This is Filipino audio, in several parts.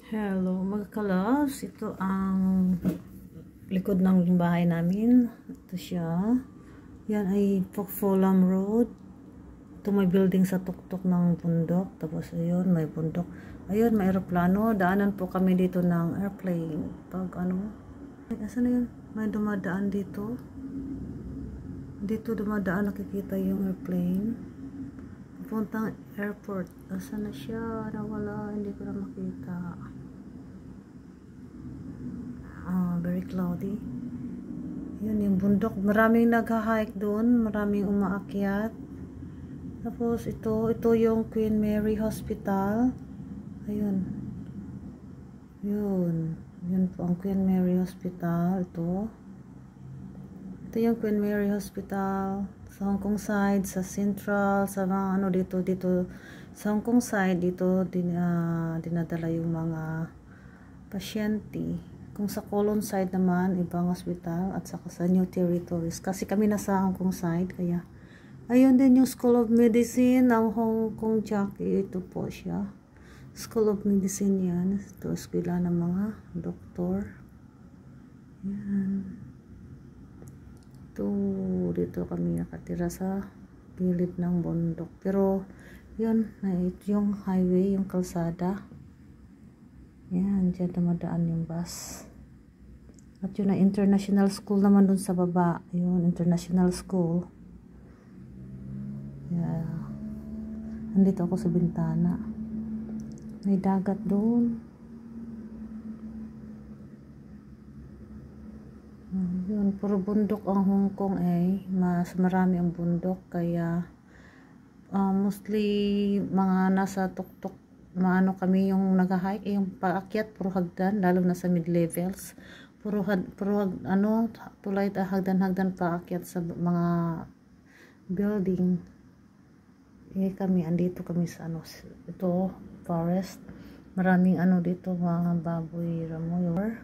Hello mga kalabs, ito ang likod ng bahay namin. Ito siya. Yan ay Fulham Road. Ito may building sa tuktok ng bundok. Tapos ayun, may bundok. Ayun, may aeroplano. Daanan po kami dito ng airplane. Pag ano, asan na yun? May dumadaan dito. Dito dumadaan, nakikita yung airplane. Puntang airport. Asan na siya? Nawala, hindi ko na makita. Very cloudy. Yun yung bundok. Maraming nag-hike doon. Maraming umaakyat. Tapos ito yung Queen Mary Hospital. Ayun. Yun po ang Queen Mary Hospital. Ito yung Queen Mary Hospital. Sa Hong Kong side, sa Central, sa mga ano dito sa Hong Kong side dito dinadala yung mga pasyente. Kung sa Kowloon side naman, ibang hospital at saka sa New Territories. Kasi kami nasa Hong Kong side, kaya ayun din yung School of Medicine ng Hong Kong Jackie. Ito po siya. School of Medicine yan. Ito, eskwela ng mga doktor. Yan. Dito kami nakatira sa gilid ng bundok. Pero, yun, yung highway, yung kalsada. Yan, dyan dumadaan yung bus. At yun na international school naman dun sa baba. Yun, international school. Yeah. Andito ako sa bintana. May dagat doon. Yun, puro bundok ang Hong Kong mas marami ang bundok. Kaya, mostly, mga nasa tuktok maano kami yung nag-hike, yung paakyat puro hagdan, lalo na sa mid-levels puro hagdan paakyat sa mga building. Kami andito kami sa ito forest, maraming dito mga baboy ramoy.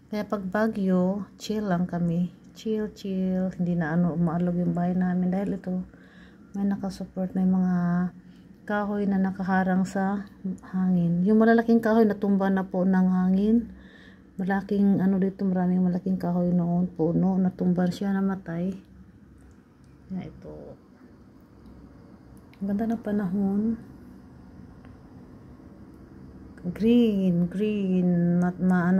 Kaya pag bagyo, chill lang kami, chill, hindi na umaalog yung bahay namin dahil ito may nakasupport na yung mga kahoy na nakaharang sa hangin. Yung malalaking kahoy natumba na po ng hangin. Malaking dito, maraming malaking kahoy noon, puno, natumba siya, namatay. Ito. Ang ganda ng panahon. Green,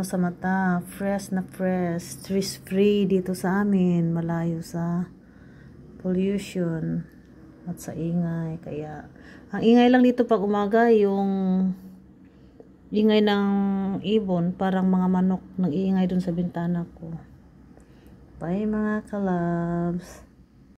sa mata, fresh na fresh, stress free dito sa amin, malayo sa pollution at sa ingay. Kaya ang ingay lang dito pag umaga, yung ingay ng ibon, parang mga manok nag-iingay dun sa bintana ko. Bye mga kalabs.